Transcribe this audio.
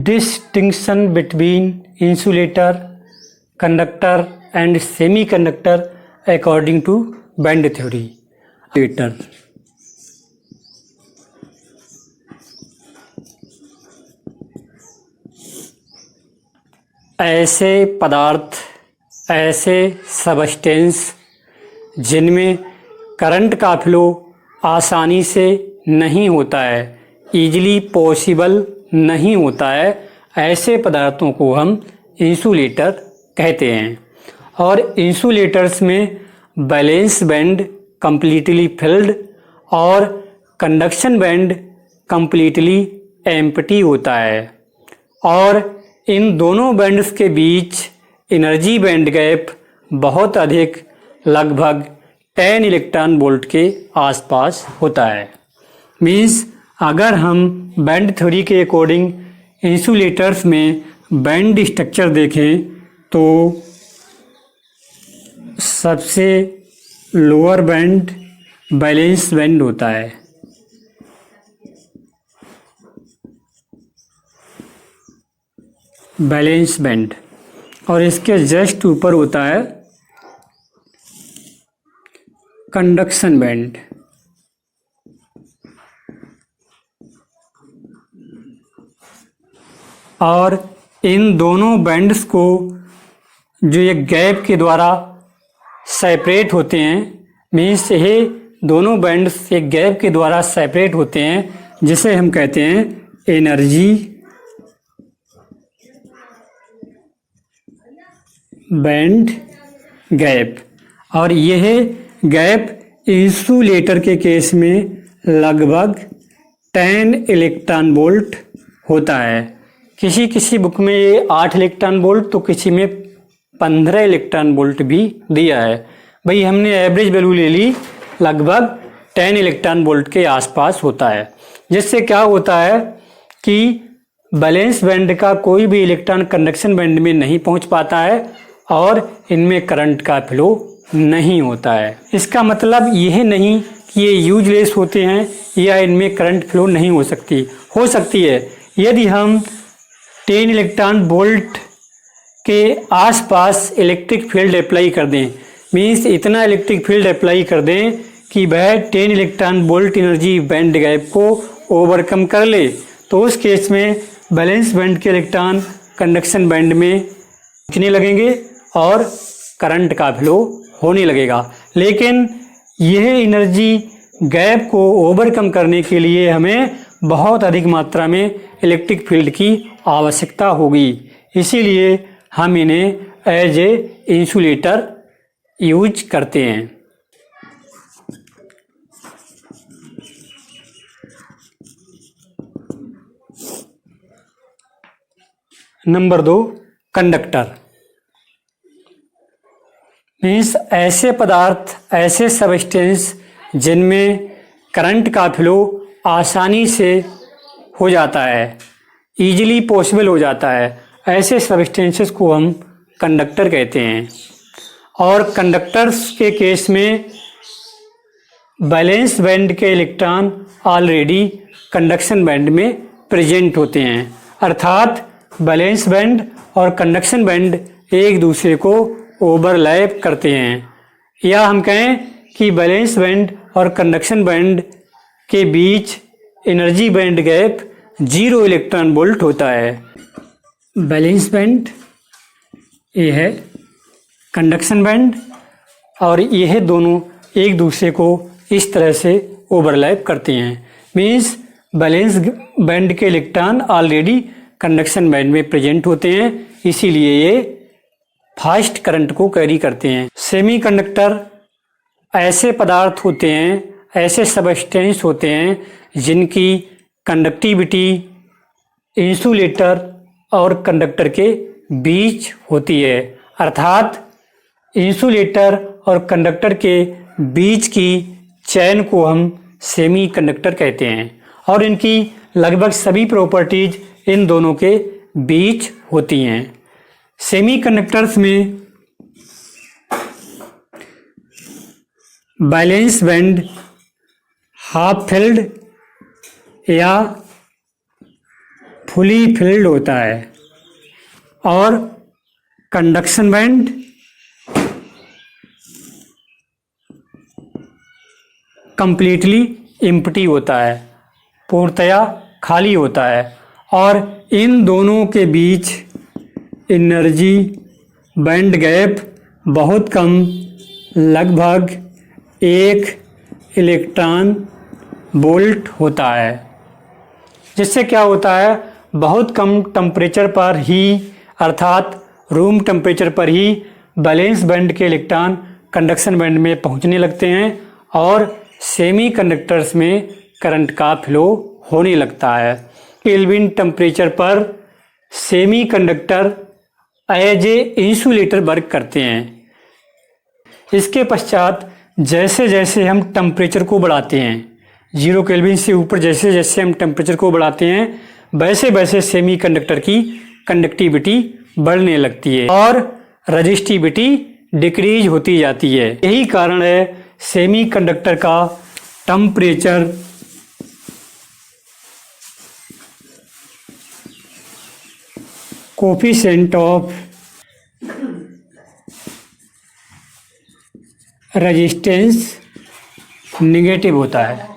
Distinction between insulator, conductor and semiconductor according to band theory. Later. ऐसे पदार्थ, ऐसे substance जिनमें करंट का फ्लो आसानी से नहीं होता है, ईजिली पॉसिबल नहीं होता है, ऐसे पदार्थों को हम इंसुलेटर कहते हैं। और इंसुलेटर्स में बैलेंस बैंड कंप्लीटली फिल्ड और कंडक्शन बैंड कंप्लीटली एम्प्टी होता है। और इन दोनों बैंड्स के बीच एनर्जी बैंड गैप बहुत अधिक, लगभग 10 इलेक्ट्रॉन वोल्ट के आसपास होता है। मीन्स अगर हम बैंड थ्योरी के अकॉर्डिंग इंसुलेटर्स में बैंड स्ट्रक्चर देखें तो सबसे लोअर बैंड बैलेंस बैंड होता है। बैलेंस बैंड, और इसके जस्ट ऊपर होता है कंडक्शन बैंड। और इन दोनों बैंड्स को जो ये गैप के द्वारा सेपरेट होते हैं, मीन्स ये दोनों बैंड्स एक गैप के द्वारा सेपरेट होते हैं, जिसे हम कहते हैं एनर्जी बैंड गैप। और यह गैप इंसुलेटर के केस में लगभग 10 इलेक्ट्रॉन वोल्ट होता है। किसी किसी बुक में ये 8 इलेक्ट्रॉन वोल्ट, तो किसी में 15 इलेक्ट्रॉन वोल्ट भी दिया है। भाई हमने एवरेज वैल्यू ले ली, लगभग 10 इलेक्ट्रॉन वोल्ट के आसपास होता है। जिससे क्या होता है कि बैलेंस बैंड का कोई भी इलेक्ट्रॉन कंडक्शन बैंड में नहीं पहुंच पाता है और इनमें करंट का फ्लो नहीं होता है। इसका मतलब यह नहीं कि ये यूजलेस होते हैं या इनमें करंट फ्लो नहीं हो सकती है। यदि हम 10 इलेक्ट्रॉन वोल्ट के आसपास इलेक्ट्रिक फील्ड अप्लाई कर दें, मीन्स इतना इलेक्ट्रिक फील्ड अप्लाई कर दें कि वह 10 electron volt energy band gap को ओवरकम कर ले, तो उस केस में बैलेंस बैंड के इलेक्ट्रॉन कंडक्शन बैंड में पहुंचने लगेंगे और करंट का फ्लो होने लगेगा। लेकिन यह एनर्जी गैप को ओवरकम करने के लिए हमें बहुत अधिक मात्रा में इलेक्ट्रिक फील्ड की आवश्यकता होगी। इसीलिए हम इन्हें एज ए इंसुलेटर यूज करते हैं। Number 2, conductor. मीन्स ऐसे पदार्थ, ऐसे सबस्टेंस जिनमें करंट का फ्लो आसानी से हो जाता है, ईजिली पॉसिबल हो जाता है, ऐसे सबस्टेंसेस को हम कंडक्टर कहते हैं। और कंडक्टर्स के केस में बैलेंस बैंड के इलेक्ट्रॉन ऑलरेडी कंडक्शन बैंड में प्रेजेंट होते हैं। अर्थात बैलेंस बैंड और कंडक्शन बैंड एक दूसरे को ओवरलैप करते हैं, या हम कहें कि बैलेंस बैंड और कंडक्शन बैंड के बीच energy band gap 0 electron volt होता है। बैलेंस बैंड ये है, कंडक्शन बैंड, और यह दोनों एक दूसरे को इस तरह से ओवरलैप करते हैं। मीन्स बैलेंस बैंड के इलेक्ट्रॉन ऑलरेडी कंडक्शन बैंड में प्रेजेंट होते हैं, इसीलिए ये फास्ट करंट को कैरी करते हैं। सेमीकंडक्टर ऐसे पदार्थ होते हैं, ऐसे सबस्टेंस होते हैं जिनकी कंडक्टिविटी इंसुलेटर और कंडक्टर के बीच होती है। अर्थात इंसुलेटर और कंडक्टर के बीच की चैन को हम सेमीकंडक्टर कहते हैं, और इनकी लगभग सभी प्रॉपर्टीज इन दोनों के बीच होती हैं। सेमीकंडक्टर्स में बैलेंस बैंड हाफ फिल्ड या फुली फिल्ड होता है और कंडक्शन बैंड कंप्लीटली एम्प्टी होता है, पूर्णतया खाली होता है। और इन दोनों के बीच एनर्जी बैंड गैप बहुत कम, लगभग 1 इलेक्ट्रॉन वोल्ट होता है। जिससे क्या होता है, बहुत कम टेम्परेचर पर ही अर्थात रूम टेम्परेचर पर ही वैलेंस बैंड के इलेक्ट्रॉन कंडक्शन बैंड में पहुंचने लगते हैं और सेमीकंडक्टर्स में करंट का फ्लो होने लगता है। केल्विन टेम्परेचर पर semiconductor as a insulator work करते हैं। इसके पश्चात जैसे जैसे हम टेम्परेचर को बढ़ाते हैं, 0 केल्विन से ऊपर जैसे जैसे हम टेम्परेचर को बढ़ाते हैं, वैसे वैसे सेमीकंडक्टर की कंडक्टिविटी बढ़ने लगती है और रेजिस्टिविटी डिक्रीज होती जाती है। यही कारण है सेमीकंडक्टर का temperature coefficient of resistance negative होता है।